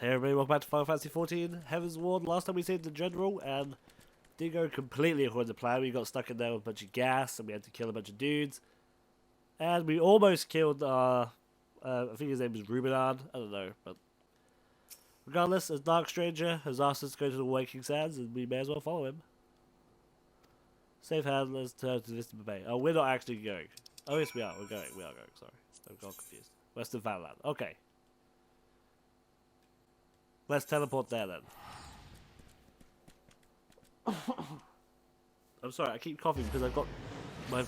Hey everybody, welcome back to Final Fantasy XIV Heavensward. Last time we saved the general and didn't go completely according to plan. We got stuck in there with a bunch of gas and we had to kill a bunch of dudes. And we almost killed I think his name was Rubinan, I don't know, but regardless, a Dark Stranger has asked us to go to the Waking Sands and we may as well follow him. Safe hand, let's turn to this Bay. Oh, we're not actually going. Oh yes we are, we are going, sorry. I got confused. Western Vanland, okay. Let's teleport there then. I'm sorry, I keep coughing because I've got my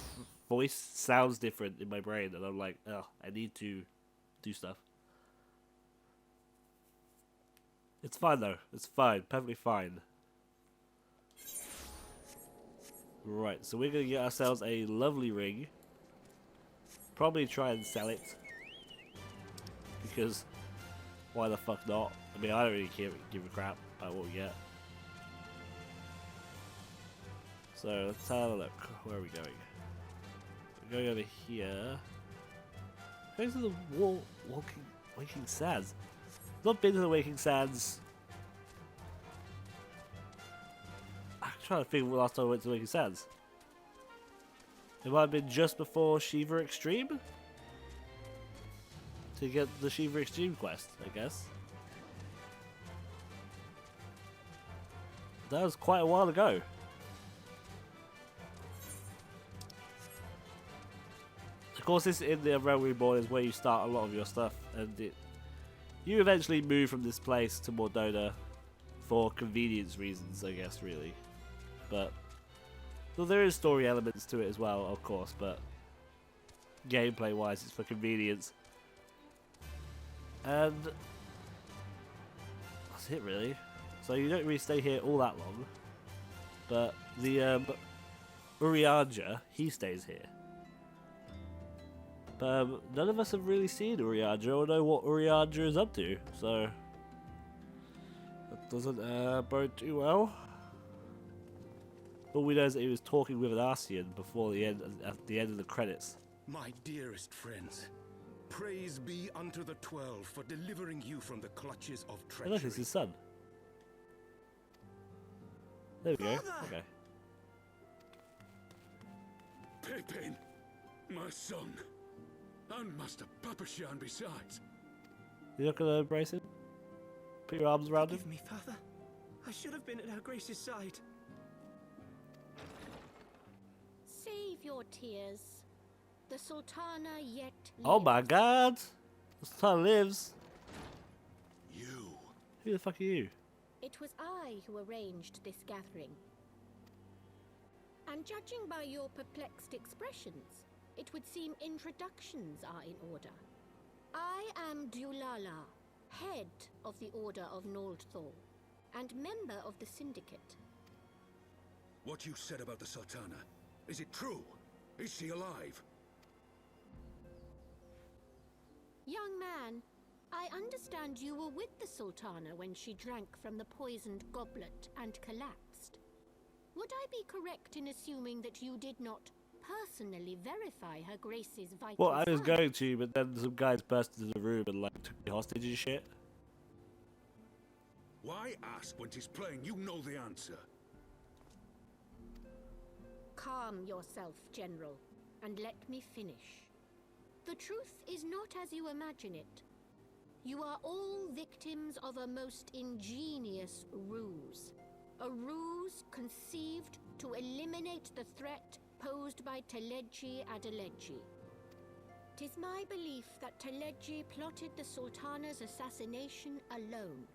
voice sounds different in my brain, and I'm like, oh, I need to do stuff. It's fine though. It's fine, perfectly fine. Right, so we're gonna get ourselves a lovely ring. Probably try and sell it because why the fuck not? I mean, I don't really give a crap about what we get. So let's have a look. Where are we going? We're going over here. Going to the Waking Sands. Not been to the Waking Sands. I'm trying to think what last time I went to the Waking Sands. It might have been just before Shiva Extreme? To get the Shiva Extreme quest, I guess. That was quite a while ago. Of course, this in the Realm Reborn is where you start a lot of your stuff, and you eventually move from this place to Mordona for convenience reasons, I guess, really. But well, there is story elements to it as well, of course, but gameplay-wise, it's for convenience. And that's it, really. So you don't really stay here all that long, but the Urianger, he stays here. But none of us have really seen Urianger or know what Urianger is up to, so that doesn't bode too well. All we know is that he was talking with an Arcean before the end, at the end of the credits. My dearest friends, praise be unto the 12 for delivering you from the clutches of treachery. Oh, look, it's his son. There we go. Okay. Pippin, my son, and Master Papashan besides. You're not gonna embrace him? Put your arms around him? Forgive me, Father. I should have been at Her Grace's side. Save your tears. The Sultana yet lives. Oh my god! The Sultana lives. You. Who the fuck are you? It was I who arranged this gathering. And judging by your perplexed expressions, it would seem introductions are in order. I am Dulala, head of the Order of Noldthor, and member of the Syndicate. What you said about the Sultana, is it true? Is she alive? Young man, I understand you were with the Sultana when she drank from the poisoned goblet and collapsed. Would I be correct in assuming that you did not personally verify Her Grace's vital Well, I was signs? going to, but then some guys burst into the room and like took me hostage and shit. Why ask when 'tis plain you know the answer? Calm yourself, General, and let me finish. The truth is not as you imagine it. You are all victims of a most ingenious ruse. A ruse conceived to eliminate the threat posed by Teleji Adeleji. 'Tis my belief that Teleji plotted the Sultana's assassination alone,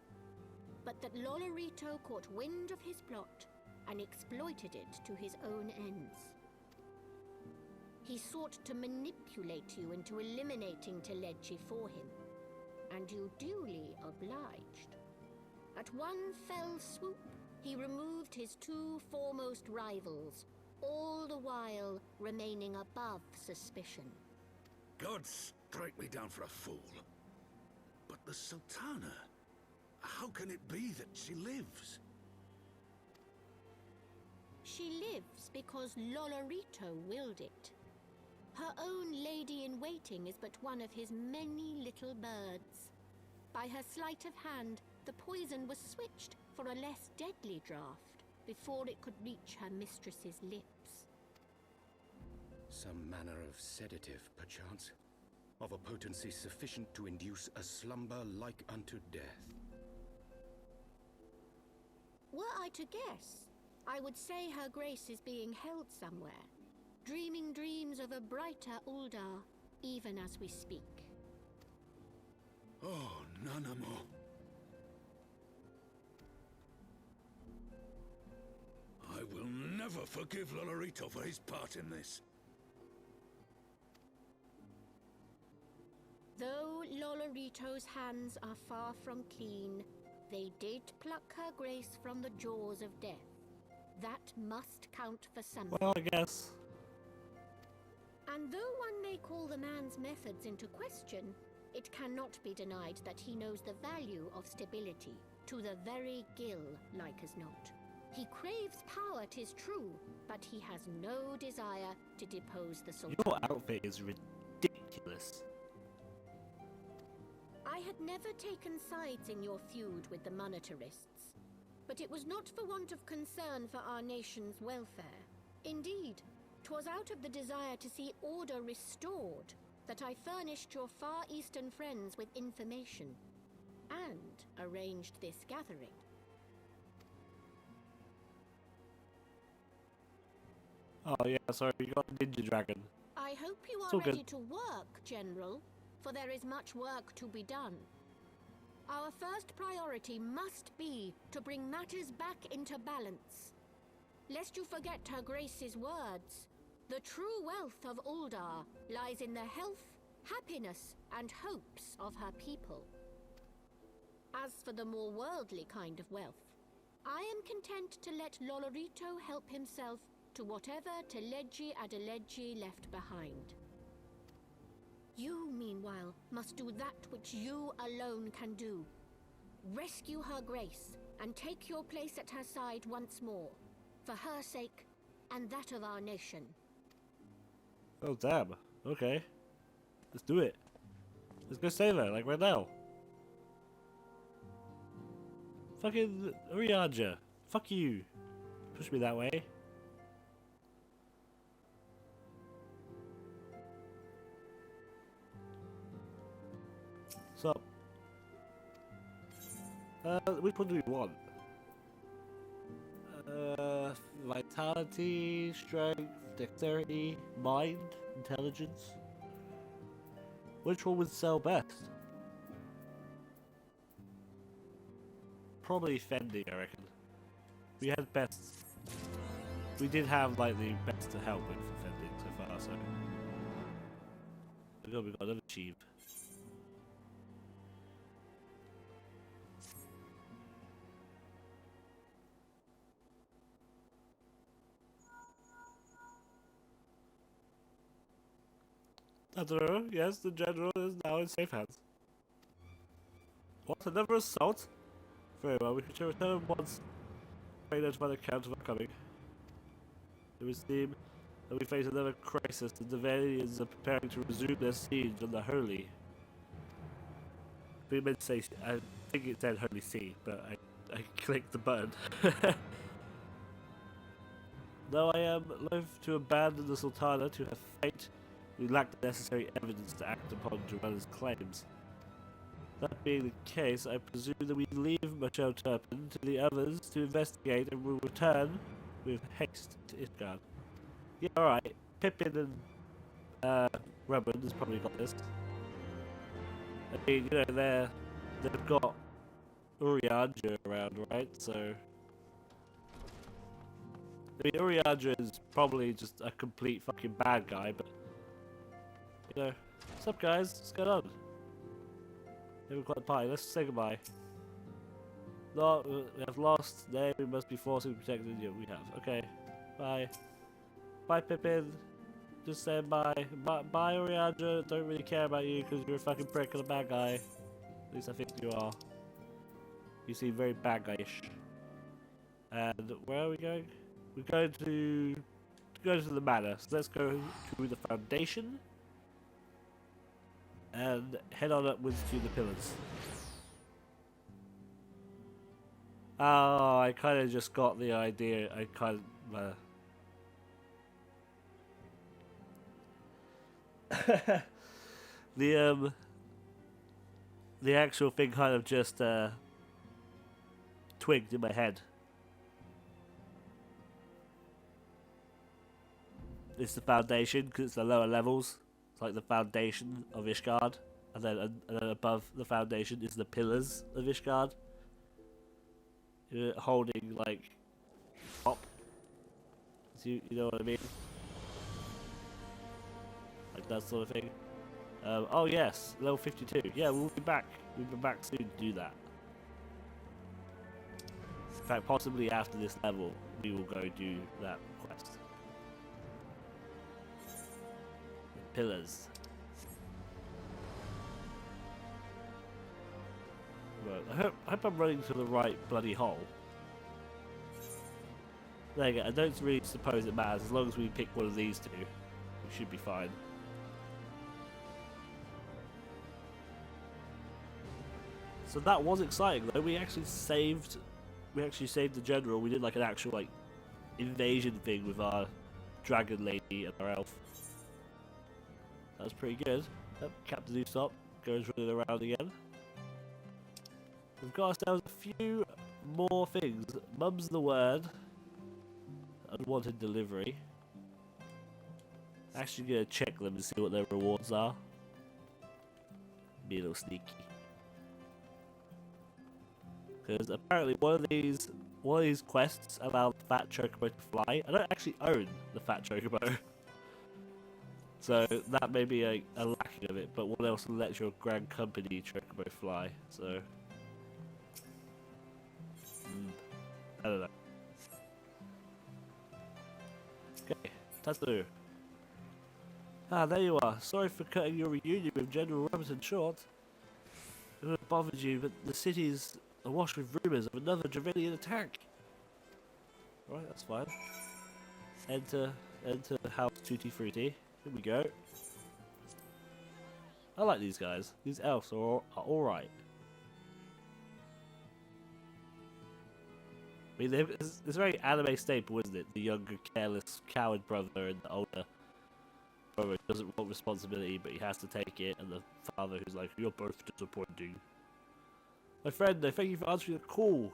but that Lolorito caught wind of his plot and exploited it to his own ends. He sought to manipulate you into eliminating Teleji for him, and you duly obliged. At one fell swoop, he removed his two foremost rivals, all the while remaining above suspicion. God strike me down for a fool. But the Sultana, how can it be that she lives? She lives because Lolorito willed it. Her own lady-in-waiting is but one of his many little birds. By her sleight of hand, the poison was switched for a less deadly draught before it could reach her mistress's lips. Some manner of sedative, perchance, of a potency sufficient to induce a slumber like unto death. Were I to guess, I would say her grace is being held somewhere, dreaming dreams of a brighter Uldar, even as we speak. Oh, Nanamo. I will never forgive Lolorito for his part in this. Though Lolorito's hands are far from clean, they did pluck her grace from the jaws of death. That must count for something. Well, I guess. And though one may call the man's methods into question, it cannot be denied that he knows the value of stability, to the very gill, like as not. He craves power, 'tis true, but he has no desire to depose the Sultan. Your outfit is ridiculous. I had never taken sides in your feud with the monetarists, but it was not for want of concern for our nation's welfare. Indeed, 'twas out of the desire to see order restored that I furnished your Far Eastern friends with information and arranged this gathering. Oh yeah, sorry, you got Ninja Dragon. I hope you It's are all good. ready to work, General, for there is much work to be done. Our first priority must be to bring matters back into balance. Lest you forget Her Grace's words, the true wealth of Uldar lies in the health, happiness, and hopes of her people. As for the more worldly kind of wealth, I am content to let Lolorito help himself to whatever Teleji Adeleji left behind. You, meanwhile, must do that which you alone can do. Rescue Her Grace and take your place at her side once more, for her sake and that of our nation. Oh damn. Okay. Let's do it. Let's go save her, like right now. Fucking Urianger. Fuck you. Push me that way. So, which one do we want? Vitality, strength, dexterity, mind, intelligence. Which one would sell best? Probably fending, I reckon. We had best. We did have like the best to help with for fending so far, so. Oh god, we got another cheap. I don't know. Yes, the general is now in safe hands. What? Another assault? Very well, we can return once. Trained by the count of our coming. It would seem that we face another crisis. The Devanians are preparing to resume their siege on the Holy. We meant to say, I think it said Holy See, but I clicked the button. Though I am loath to abandon the Sultana to her fate, we lack the necessary evidence to act upon Joanna's claims. That being the case, I presume that we leave Michelle Turpin to the others to investigate and will return with haste to Isgard. Yeah, alright. Pippin and Rubin has probably got this. I mean, you know, they've got Urianger around, right? So I mean, Urianger is probably just a complete fucking bad guy, but you know, what's up, guys? What's going on? We've got the party. Let's say goodbye. No, we have lost. Nay, we must be forcibly protected. Yeah, we have. Okay. Bye. Bye, Pippin. Just saying bye. Bye, Urianger. Don't really care about you because you're a fucking prick and a bad guy. At least I think you are. You seem very bad guyish. And where are we going? We're going to go to the manor. So let's go to the foundation and head on upwards to the pillars. Oh, I kind of just got the idea. I kind of the actual thing kind of just twigged in my head. It's the foundation because it's the lower levels. It's like the foundation of Ishgard, and then above the foundation is the pillars of Ishgard. Holding like top. So you know what I mean? Like that sort of thing. Oh yes, level 52. Yeah, we'll be back. We'll be back soon to do that. In fact, possibly after this level, we will go do that quest. The pillars. Right, I hope I'm running to the right bloody hole. There you go. I don't really suppose it matters. As long as we pick one of these two, we should be fine. So that was exciting though. We actually saved the general. We did like an actual like invasion thing with our dragon lady and our elf. That was pretty good. Yep, Captain Usopp goes running around again. We've got ourselves a few more things. Mum's the word. Unwanted delivery. Actually gonna check them and see what their rewards are. Be a little sneaky. Because apparently one of these quests allow the fat chocobo to fly. I don't actually own the fat chocobo. So that may be a lacking of it, but what else lets your Grand Company chocobo fly? So I don't know. Okay, Tatsu. Ah, there you are. Sorry for cutting your reunion with General Robinson short. It would have bothered you, but the city's awash with rumours of another Dravinian attack. Right, that's fine. Enter House Tutti Frutti. Here we go. I like these guys. These elves are alright. I mean, it's a very anime staple, isn't it? The younger, careless, coward brother and the older brother who doesn't want responsibility, but he has to take it, and the father who's like, "You're both disappointing." My friend, I thank you for answering the call.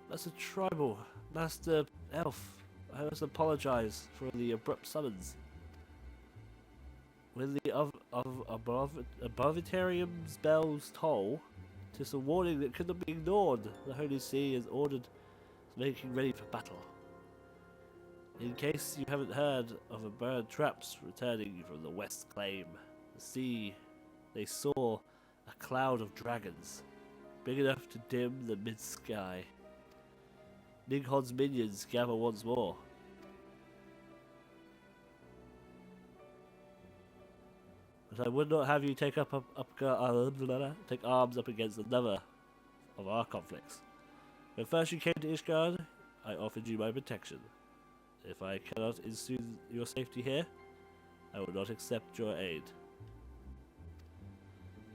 That's a tribal, Master Elf. I must apologize for the abrupt summons. When the Abovetarium's bells toll, 'tis a warning that could not be ignored. The Holy See is ordered, making ready for battle. In case you haven't heard of a bird traps returning from the West Claim, the sea, they saw a cloud of dragons, big enough to dim the mid-sky. Nighod's minions gather once more. But I would not have you take take arms up against another of our conflicts. When first you came to Ishgard, I offered you my protection. If I cannot ensure your safety here, I will not accept your aid.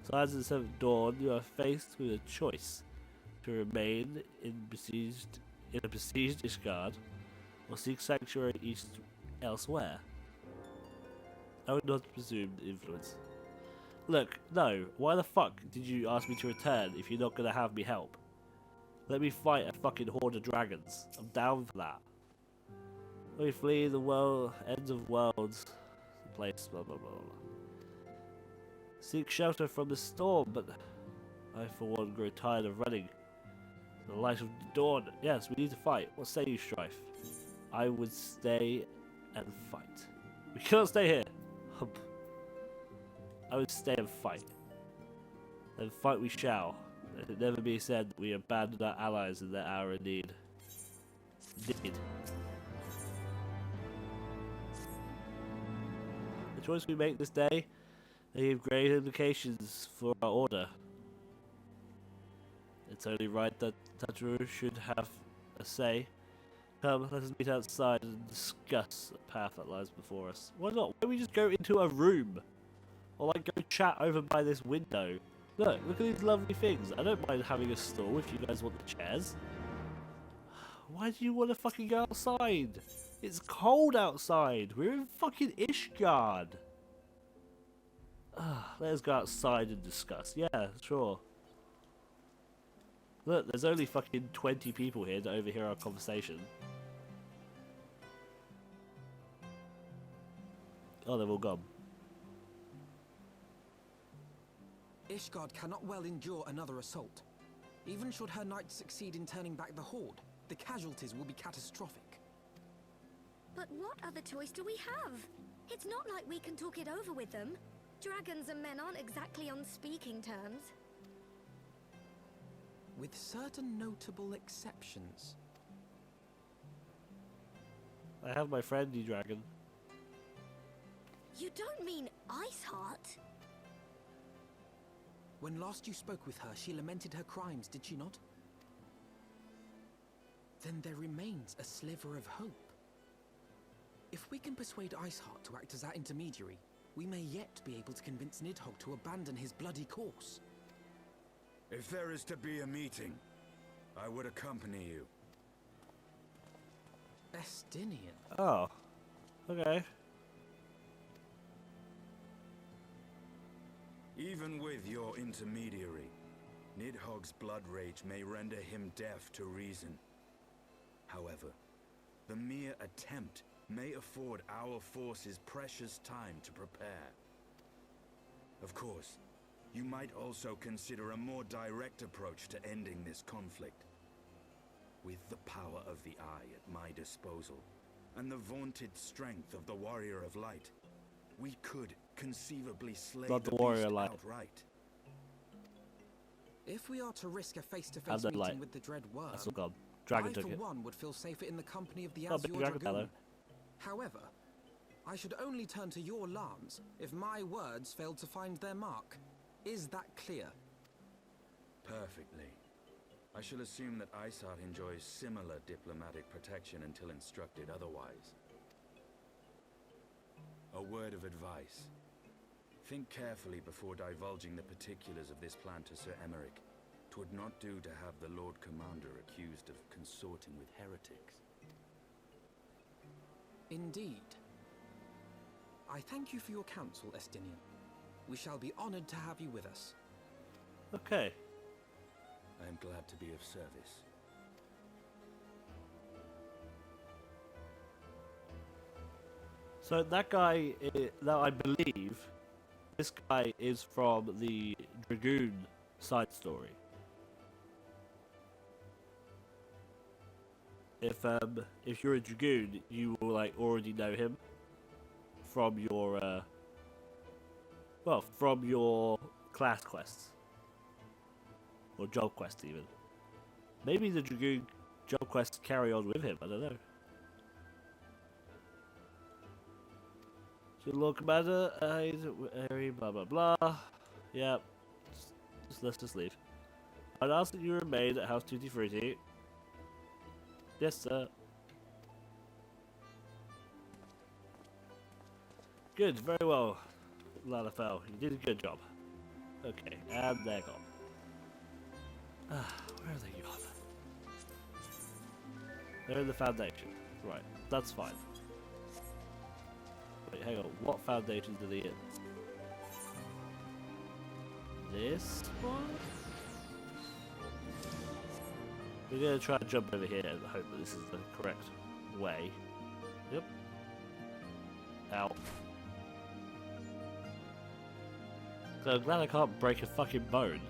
Besides the seventh dawn, you are faced with a choice: to remain in a besieged Ishgard, or seek sanctuary elsewhere. I would not presume influence. Look, no. Why the fuck did you ask me to return if you're not gonna have me help? Let me fight a fucking horde of dragons. I'm down for that. Let me flee the ends of worlds. The place, blah blah blah blah. Seek shelter from the storm, but I for one grow tired of running. The light of dawn. Yes, we need to fight. What say you, Strife? I would stay and fight. We cannot stay here. Hump. I would stay and fight. And fight we shall. Let it never be said that we abandoned our allies in their hour of need. Indeed. The choice we make this day may have great implications for our order. It's only right that Tataru should have a say. Come, let us meet outside and discuss the path that lies before us. Why not? Why don't we just go into a room? Or like go chat over by this window? Look at these lovely things. I don't mind having a stall if you guys want the chairs. Why do you want to fucking go outside? It's cold outside. We're in fucking Ishgard. Let's go outside and discuss. Yeah, sure. Look, there's only fucking 20 people here to overhear our conversation. Oh, they've all gone. Ishgard cannot well endure another assault. Even should her knights succeed in turning back the Horde, the casualties will be catastrophic. But what other choice do we have? It's not like we can talk it over with them. Dragons and men aren't exactly on speaking terms. With certain notable exceptions. I have my friendly dragon. You don't mean Iceheart? When last you spoke with her, she lamented her crimes, did she not? Then there remains a sliver of hope. If we can persuade Iceheart to act as our intermediary, we may yet be able to convince Nidhogg to abandon his bloody course. If there is to be a meeting, I would accompany you. Estinian. Oh, okay. Even with your intermediary, Nidhogg's blood rage may render him deaf to reason. However, the mere attempt may afford our forces precious time to prepare. Of course, you might also consider a more direct approach to ending this conflict. With the power of the Eye at my disposal, and the vaunted strength of the Warrior of Light, we could conceivably slay Not the the Warrior beast Light. outright. If we are to risk a Have face-to-face that meeting light. with the Dread Worm, That's all gone. Dragon I, took for it. one, would feel safer in the company of the Oh, Azure big dragon Dragoon. fellow. However, I should only turn to your lance if my words failed to find their mark. Is that clear? Perfectly. I shall assume that Iceheart enjoys similar diplomatic protection until instructed otherwise. A word of advice. Think carefully before divulging the particulars of this plan to Sir Emeric. 'Twould not do to have the Lord Commander accused of consorting with heretics. Indeed. I thank you for your counsel, Estinian. We shall be honored to have you with us. Okay. I am glad to be of service. So that guy, that I believe, this guy is from the Dragoon side story. If you're a Dragoon, you will like already know him from your from your class quests or job quests even. Maybe the Dragoon job quests carry on with him. I don't know. So Lord Commander, blah blah blah. Yeah, let's just leave. I'd ask that you remain at House Tutti Frutti. Yes, sir. Good, very well, Lalafell. You did a good job. Okay, and they're gone. Where are they gone? They're in the Foundation. Right, that's fine. Wait, hang on. What Foundations are they in? This one? We're gonna try and jump over here and hope that this is the correct way. Yep. Ow. So I'm glad I can't break a fucking bone.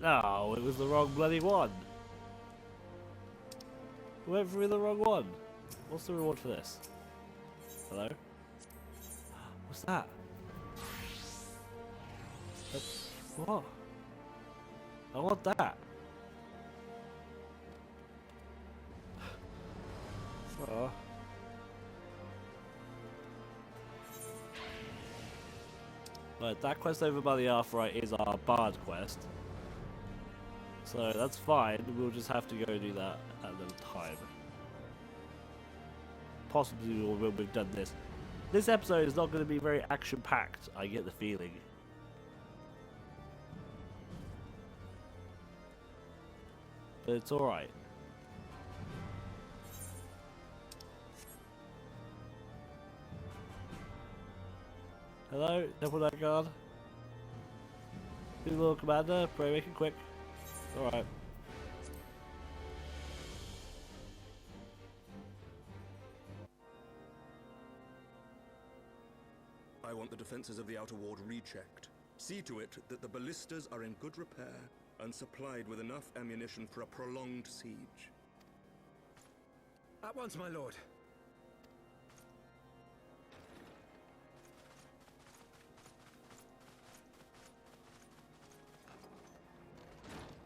No, it was the wrong bloody one. We went through the wrong one. What's the reward for this? Hello? What's that? What? I want that. Oh. Right, that quest over by the Arthurite is our Bard quest. So that's fine, we'll just have to go do that at the time. Possibly when we've done this. This episode is not going to be very action-packed, I get the feeling. But it's alright. Hello, Temple Night Guard. Good little commander, pray make it quick. Alright. I want the defenses of the outer ward rechecked. See to it that the ballistas are in good repair and supplied with enough ammunition for a prolonged siege. At once, my lord.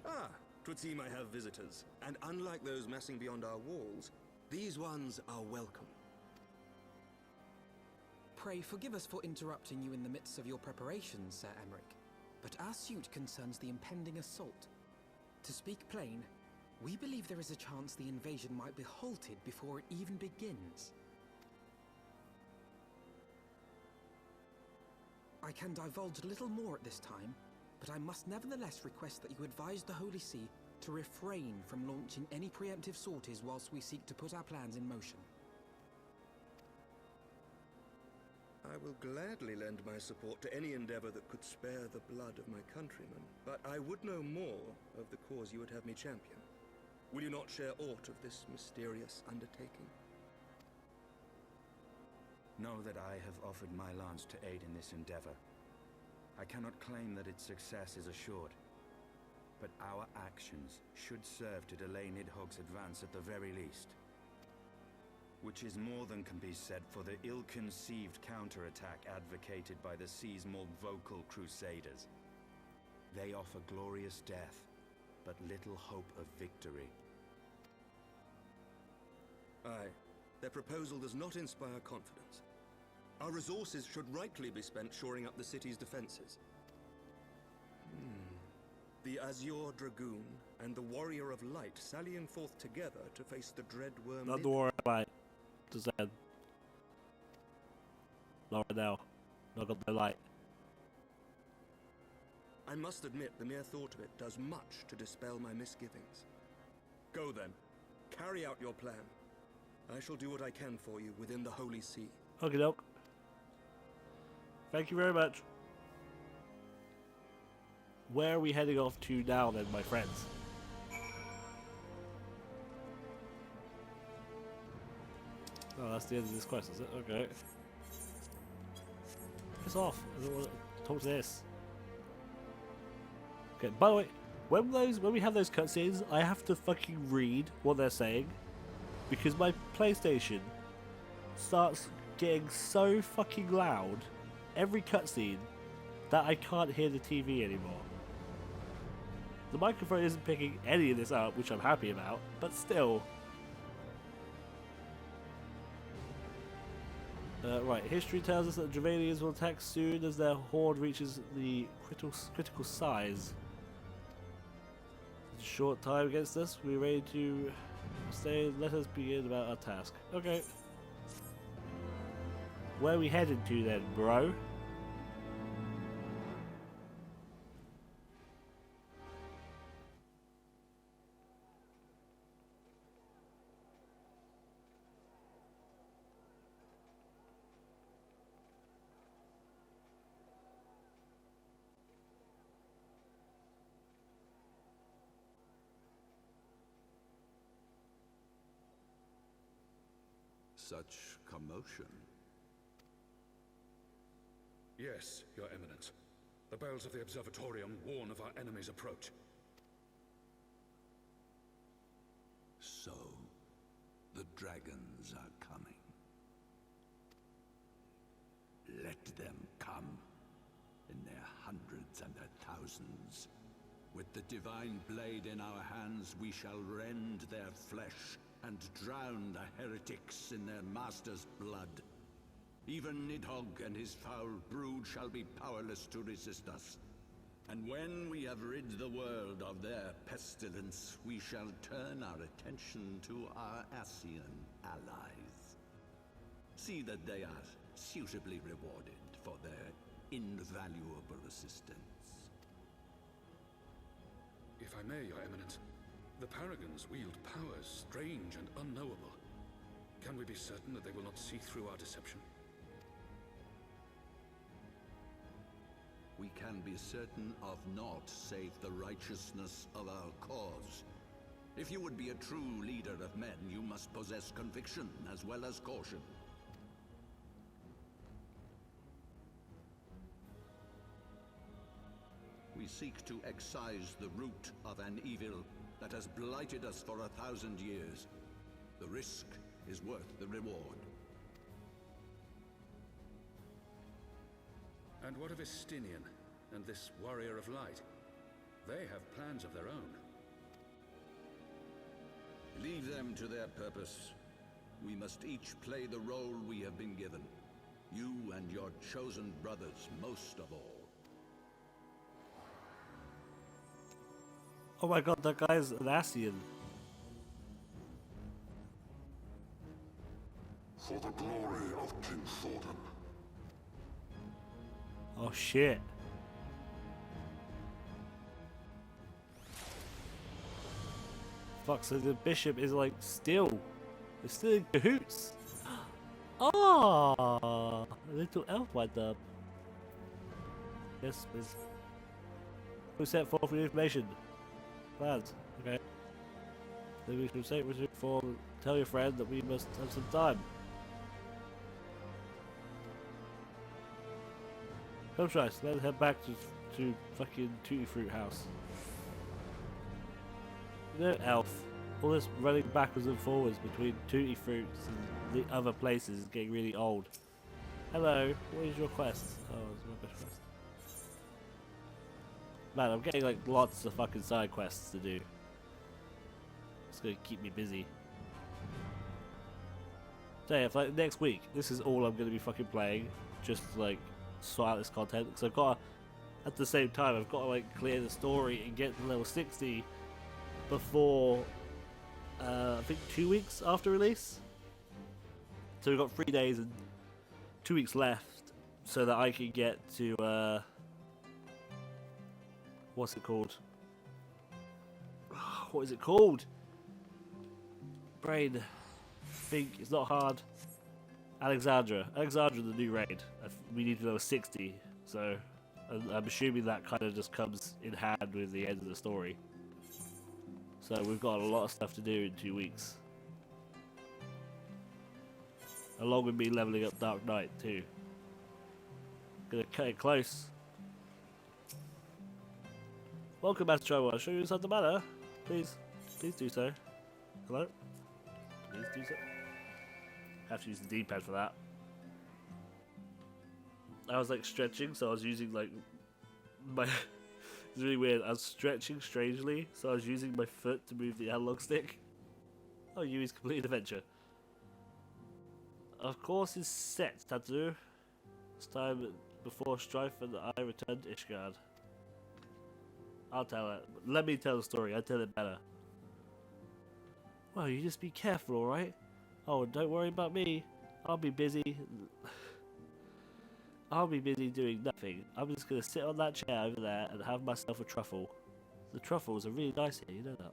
Ah, 'twould seem I have visitors. And unlike those massing beyond our walls, these ones are welcome. Pray forgive us for interrupting you in the midst of your preparations, Sir Emmerich, but our suit concerns the impending assault. To speak plain, we believe there is a chance the invasion might be halted before it even begins. I can divulge little more at this time, but I must nevertheless request that you advise the Holy See to refrain from launching any preemptive sorties whilst we seek to put our plans in motion. I will gladly lend my support to any endeavor that could spare the blood of my countrymen, but I would know more of the cause you would have me champion. Will you not share aught of this mysterious undertaking? Know that I have offered my lance to aid in this endeavor. I cannot claim that its success is assured, but our actions should serve to delay Nidhogg's advance at the very least. Which is more than can be said for the ill-conceived counterattack advocated by the sea's more vocal crusaders. They offer glorious death, but little hope of victory. Aye, their proposal does not inspire confidence. Our resources should rightly be spent shoring up the city's defenses. The Azure Dragoon and the Warrior of Light sallying forth together to face the dread worm. Not the Warrior of Light. Just said. Not right now. Not got no light. I must admit, the mere thought of it does much to dispel my misgivings. Go then. Carry out your plan. I shall do what I can for you within the Holy See. Okie doke. Thank you very much. Where are we heading off to now then, my friends? Oh, that's the end of this quest, is it? Okay. Piss off. I don't want to talk to this. Okay, by the way, when we have those cutscenes, I have to fucking read what they're saying because my PlayStation starts getting so fucking loud every cutscene that I can't hear the TV anymore. The microphone isn't picking any of this up, which I'm happy about, but still. Right, history tells us that Dravalians will attack soon as their horde reaches the critical size. It's a short time against us. We're ready to stay. Let us begin about our task. Okay. Where are we headed to then, bro? Such commotion. Yes, Your Eminence. The bells of the Observatorium warn of our enemy's approach. So, the dragons are coming. Let them come, in their hundreds and their thousands. With the divine blade in our hands, we shall rend their flesh and drown the heretics in their master's blood. Even Nidhogg and his foul brood shall be powerless to resist us. And when we have rid the world of their pestilence, we shall turn our attention to our Ascian allies. See that they are suitably rewarded for their invaluable assistance. If I may, Your Eminence, the Paragons wield powers strange and unknowable. Can we be certain that they will not see through our deception? We can be certain of naught save the righteousness of our cause. If you would be a true leader of men, you must possess conviction as well as caution. We seek to excise the root of an evil that has blighted us for 1,000 years. The risk is worth the reward. And what of Estinian and this warrior of light? They have plans of their own. Leave them to their purpose. We must each play the role we have been given. You and your chosen brothers most of all. Oh my god, that guy's an Ascian. For the glory of King Thordan. Oh shit. Fuck, so the bishop is like still. It's still in cahoots. Ah, a little elf went up. Yes, miss. Who set forth for information? Plans. Okay. Then we should say we for tell your friend that we must have some time. Come Strife, let's head back to fucking Tutti Fruit House. You know, elf. All this running backwards and forwards between Tutti Fruits and the other places is getting really old. Hello, what is your quest? Oh, it's my best quest. Man, I'm getting like lots of fucking side quests to do. It's gonna keep me busy. So yeah, for like next week, this is all I'm gonna be fucking playing. Just like sort out this content. Because I've got to, at the same time, I've got to like clear the story and get to level 60 before I think 2 weeks after release. So we've got 3 days and 2 weeks left so that I can get to what's it called? What is it called? Brain. Think it's not hard. Alexandra, the new raid. We need to level 60, so I'm assuming that kind of just comes in hand with the end of the story. So we've got a lot of stuff to do in 2 weeks. Along with me leveling up Dark Knight too. Gonna cut it close. Welcome, Master Trouble. I'll show you something matter. Please do so. Hello? Please do so. Have to use the D-pad for that. I was like stretching, so I was using like my. It's really weird. I was stretching strangely, so I was using my foot to move the analog stick. Oh, you is completed adventure. Of course, it's set, Tattoo. It's time before Strife and I return to Ishgard. I'll tell it. Let me tell the story. I'll tell it better. Well, you just be careful, alright? Oh, don't worry about me. I'll be busy. I'll be busy doing nothing. I'm just gonna sit on that chair over there and have myself a truffle. The truffles are really nice here, you know that.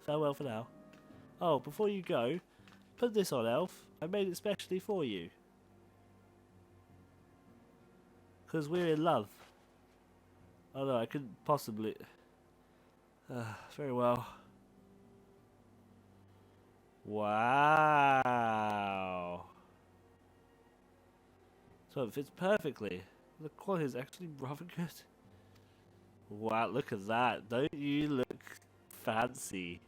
Farewell for now. Oh, before you go, put this on, Elf. I made it specially for you. 'Cause we're in love. Oh no, I couldn't possibly. Very well. Wow. So it fits perfectly. The quality is actually rather good. Wow, look at that. Don't you look fancy?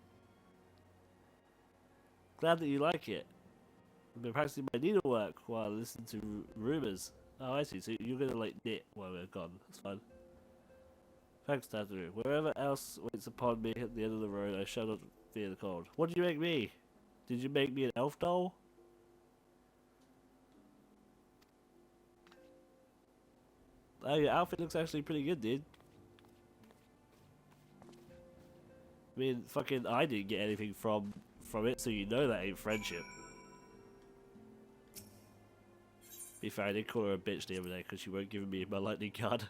Glad that you like it. I've been practicing my needlework while listening to rumors. Oh, I see. So you're gonna like knit while we're gone. That's fine. Thanks, Tattoo. Wherever else waits upon me at the end of the road, I shall not fear the cold. What did you make me? Did you make me an elf doll? Oh, your outfit looks actually pretty good, dude. I mean, fucking, I didn't get anything from it, so you know that ain't friendship. Be fair, I did call her a bitch the other day because she won't give me my lightning card.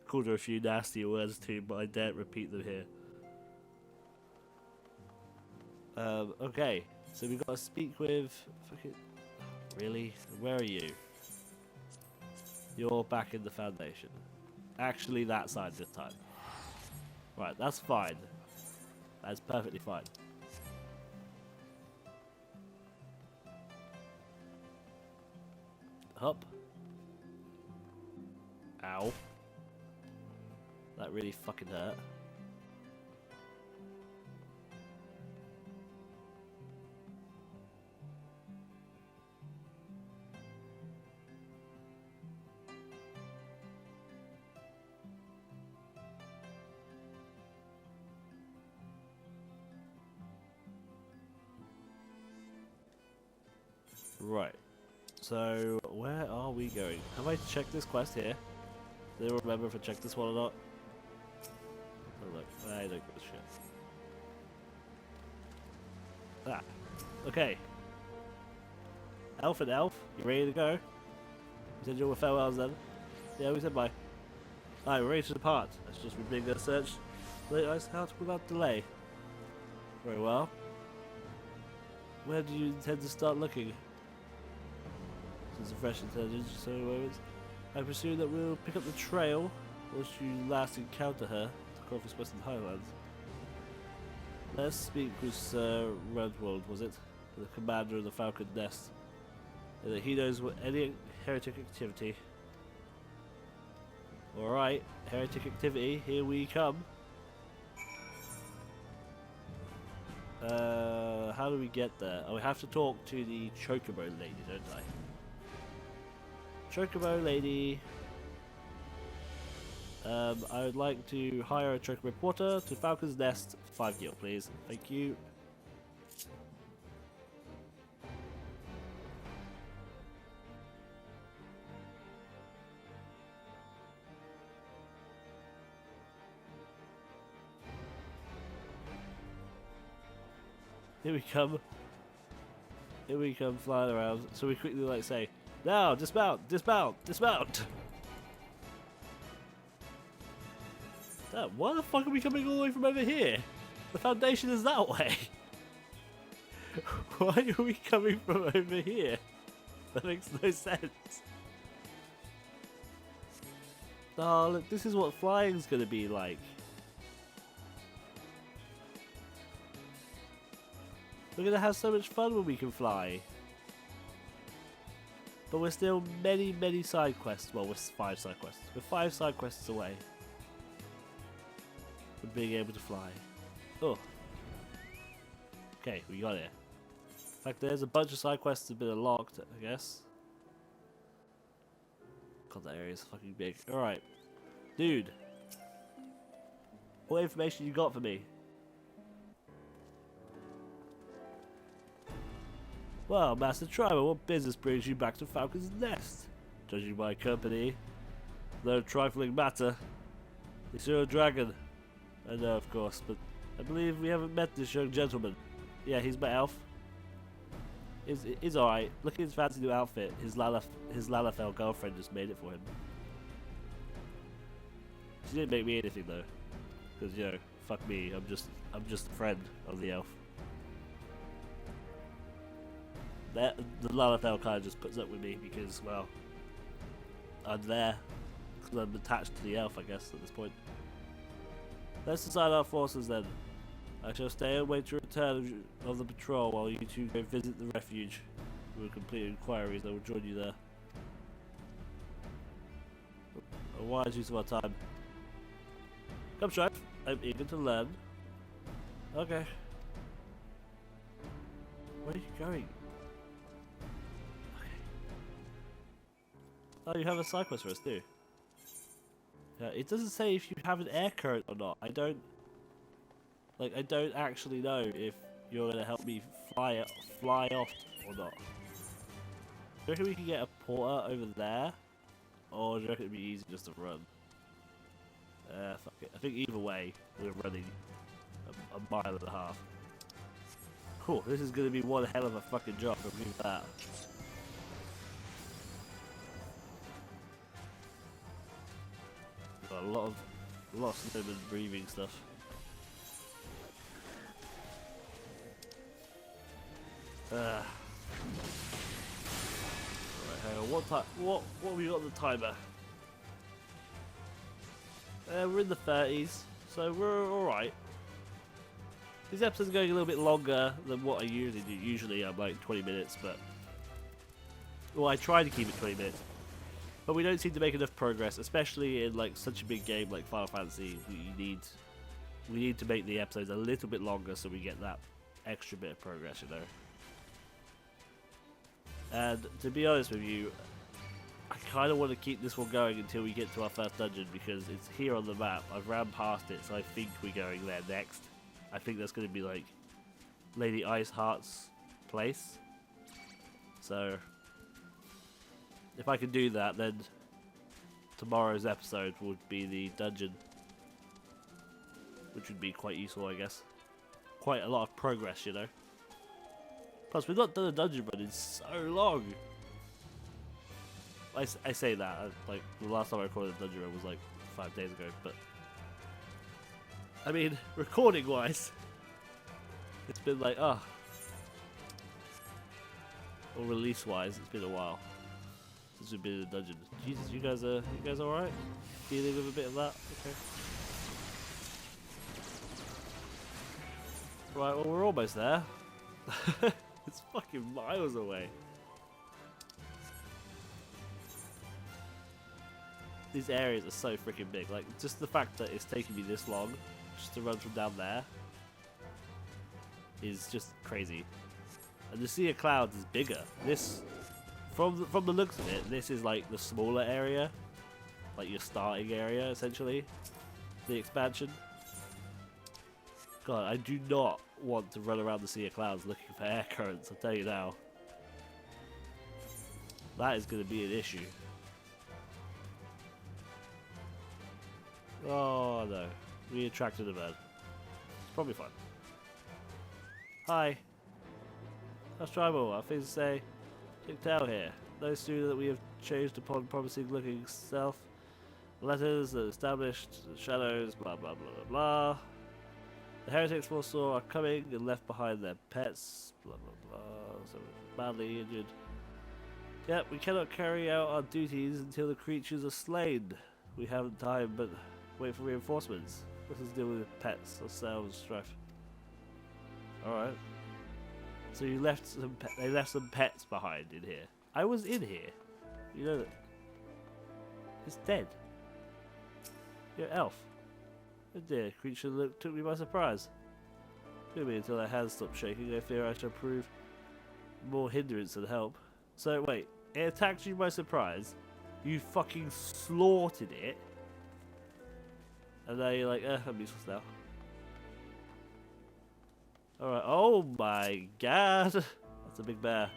Called her a few nasty words too, but I daren't repeat them here. Okay, so we got to speak with. Fucking. Really? Where are you? You're back in the Foundation. Actually, that side this time. Right, that's fine. That's perfectly fine. Up. Ow. That really fucking hurt. Right. So, where are we going? Have I checked this quest here? Do you remember if I checked this one or not? Oh look, I don't give a shit. Ah. Okay. Elf and Elf, you ready to go? We said you were farewells then? Yeah, we said bye. Alright, we're ready to depart. Let's just begin the search. Late ice out without delay. Very well. Where do you intend to start looking? Since a fresh intelligence, so moments. I presume that we'll pick up the trail once you last encounter her to Crawford's Western Highlands. Let's speak with Sir Redwold, was it? The commander of the Falcon Nest. And that he knows what any heretic activity. Alright, heretic activity, here we come. How do we get there? Oh, we have to talk to the Chocobo lady, don't I? Chocobo lady. I would like to hire a Chocobo porter to Falcon's Nest for 5 gil, please. Thank you. Here we come. Here we come flying around. So we quickly like say, now dismount, dismount, dismount. Why the fuck are we coming all the way from over here? The Foundation is that way. Why are we coming from over here? That makes no sense. Oh, look, this is what flying's gonna be like. We're gonna have so much fun when we can fly. But we're still many, many side quests. Well, we're 5 side quests. We're 5 side quests away from being able to fly. Oh. Okay, we got it. In fact, there's a bunch of side quests that have been unlocked, I guess. God, that area is fucking big. Alright. Dude. What information you got for me? Well, Master Triber, what business brings you back to Falcon's Nest? Judging by company, no trifling matter. Is you're a dragon? I know, of course, but I believe we haven't met this young gentleman. Yeah, he's my elf. He's alright. Look at his fancy new outfit. His Lalafell girlfriend just made it for him. She didn't make me anything though, because you know, fuck me. I'm just a friend of the elf. The Lalafell kind of just puts up with me because, well, I'm there. Because I'm attached to the elf, I guess, at this point. Let's decide our forces then. I shall stay and wait your return of the patrol while you two go visit the refuge. We will complete inquiries. I will join you there. A wise use of our time. Come, Strife. I'm eager to learn. Okay. Where are you going? Oh, you have a side quest for us too. Yeah, it doesn't say if you have an air current or not. I don't actually know if you're gonna help me fly off or not. Do you reckon we can get a porter over there? Or do you reckon it'd be easy just to run? Fuck it. I think either way, we're running a mile and a half. Cool, this is gonna be one hell of a fucking job, remove that. Got a lot of snowman breathing stuff. Right, hang on, what have we got on the timer? We're in the 30s, so we're alright. These episodes are going a little bit longer than what I usually do. Usually I'm like 20 minutes, but... Well, I try to keep it 20 minutes. But we don't seem to make enough progress, especially in like such a big game like Final Fantasy. We need to make the episodes a little bit longer so we get that extra bit of progress, you know. And to be honest with you, I kind of want to keep this one going until we get to our first dungeon because it's here on the map. I've ran past it, so I think we're going there next. I think that's going to be like Lady Iceheart's place. So if I can do that, then tomorrow's episode would be the dungeon, which would be quite useful, I guess. Quite a lot of progress, you know. Plus, we've not done a dungeon run in so long. I say that, like, the last time I recorded a dungeon run was like 5 days ago, but... I mean, recording-wise, it's been like, or release-wise, it's been a while since we've been in a dungeon. Jesus, you guys alright? Dealing with a bit of that? Okay. Right, well, we're almost there. It's fucking miles away. These areas are so freaking big. Like, just the fact that it's taking me this long just to run from down there is just crazy. And the Sea of Clouds is bigger. This, from the looks of it, this is like the smaller area, like your starting area essentially, the expansion. God, I do not want to run around the Sea of Clouds looking for air currents, I'll tell you now. That is going to be an issue. Oh no, we attracted a bird. It's probably fine. Hi. That's tribal. Our things say, Big Tail here. No sooner that we have changed upon promising looking self. Letters that established shadows, blah blah blah blah blah. The heretics foresaw are coming and left behind their pets, blah blah blah. So we're badly injured. Yep, we cannot carry out our duties until the creatures are slain. We haven't time, but wait for reinforcements. Let us deal with pets ourselves, Strife. Alright. So you left some they left some pets behind in here. I was in here. You know that. It's dead. Your elf. Oh dear, creature took me by surprise. Took me until their hands stopped shaking. I fear I shall prove more hindrance than help. So wait, it attacked you by surprise. You fucking slaughtered it. And now you're like, I'm useless now. Alright, oh my god. That's a big bear.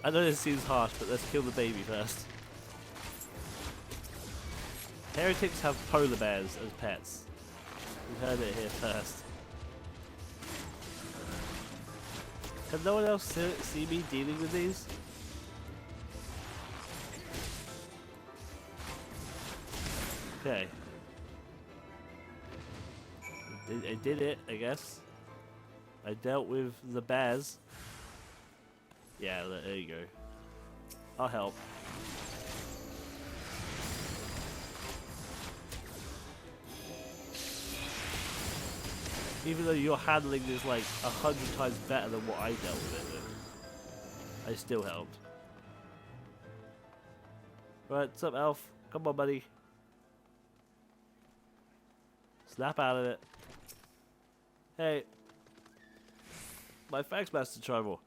I know this seems harsh, but let's kill the baby first. Heretics have polar bears as pets. We heard it here first. Can no one else see me dealing with these? Okay. I did it, I guess. I dealt with the bears. Yeah, there you go. I'll help. Even though your handling is like 100 times better than what I dealt with it with, I still helped. Right, what's up, Elf? Come on, buddy. Snap out of it. Hey. My thanks, Master Tribal.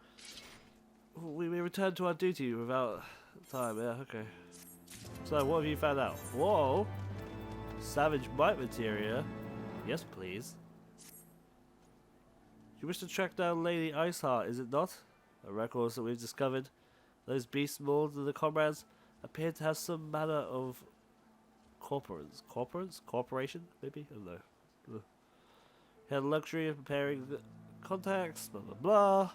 We returned to our duty without time. Yeah, okay. So, what have you found out? Whoa! Savage Bite Materia. Yes, please. You wish to track down Lady Iceheart, is it not? records that we've discovered, those beasts more than the comrades appear to have some manner of corporation, maybe? I don't know. Ugh. He had the luxury of preparing the contacts, blah blah blah.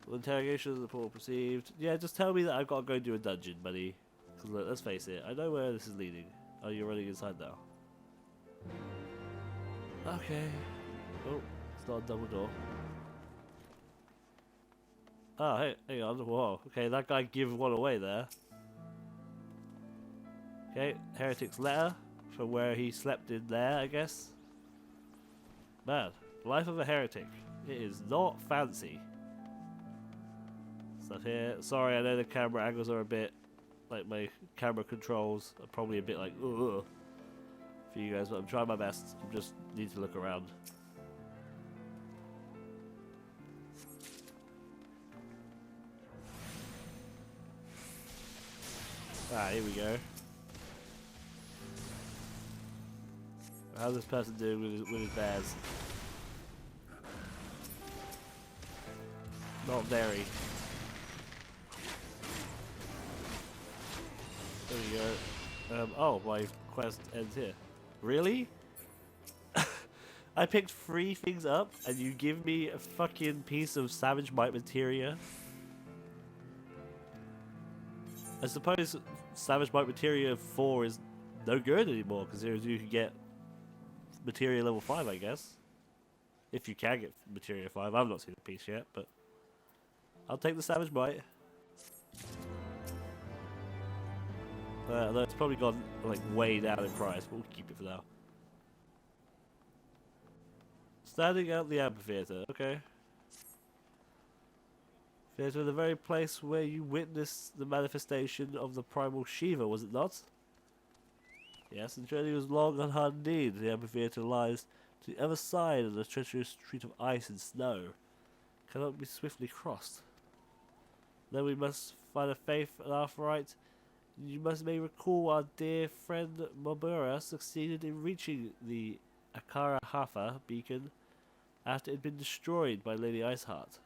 The interrogation of the poor perceived. Yeah, just tell me that I've got to go do a dungeon, buddy. Because look, let's face it, I know where this is leading. Oh, you're running inside now. Okay. Oh, it's not a double door. Oh, hey, hang on. Whoa. Okay, that guy gave one away there. Okay, heretic's letter from where he slept in there, I guess. Man, life of a heretic. It is not fancy. Stuff here. Sorry, I know the camera angles are a bit, like my camera controls are probably a bit like, ugh, for you guys, but I'm trying my best. I just need to look around. Ah, here we go. How's this person doing with his bears? Not very. There we go. Oh, my quest ends here. Really? I picked 3 things up, and you give me a fucking piece of Savage Might materia? I suppose Savage Might materia 4 is no good anymore, because you can get materia level 5, I guess. If you can get materia 5. I've not seen the piece yet, but I'll take the Savage Might. Though it's probably gone like way down in price, but we'll keep it for now. Standing out the amphitheater, okay. Theater, the very place where you witnessed the manifestation of the primal Shiva, was it not? Yes, the journey was long and hard indeed. The amphitheater lies to the other side of the treacherous street of ice and snow. Cannot be swiftly crossed. Then we must find a faith and Arthurite. You may recall our dear friend Mobura succeeded in reaching the Akara Hafa beacon after it had been destroyed by Lady Iceheart.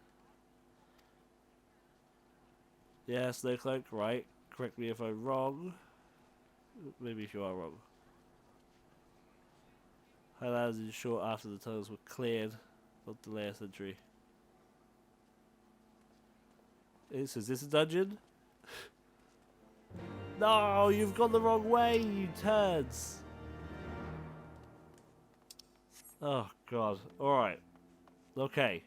Yes, no cloak, right. Correct me if I'm wrong. Maybe if you are wrong. Highlands in short after the tunnels were cleared. Not delay a century. Is this a dungeon? No, you've gone the wrong way, you turds. Oh, God. Alright. Okay.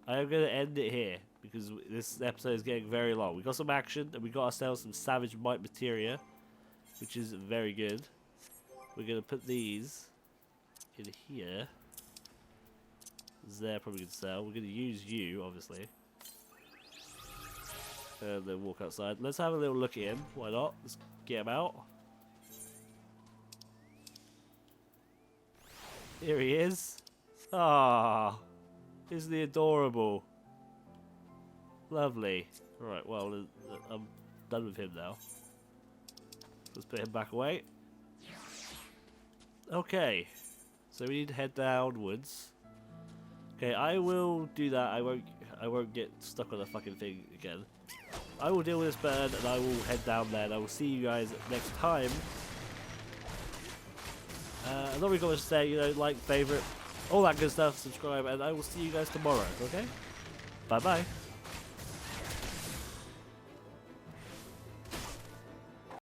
I am going to end it here, because this episode is getting very long. We got some action, and we got ourselves some Savage Might materia, which is very good. We're going to put these in here. They're probably going to sell. We're going to use you, obviously. And then walk outside. Let's have a little look at him. Why not? Let's get him out. Here he is. Ah, isn't he adorable? Lovely. Right, well, I'm done with him now. Let's put him back away. Okay, so we need to head downwards. Okay, I will do that. I won't get stuck on the fucking thing again. I will deal with this bird, and I will head down there, and I will see you guys next time. I'm not really going to say, you know, like, favourite, all that good stuff, subscribe, and I will see you guys tomorrow, okay? Bye-bye.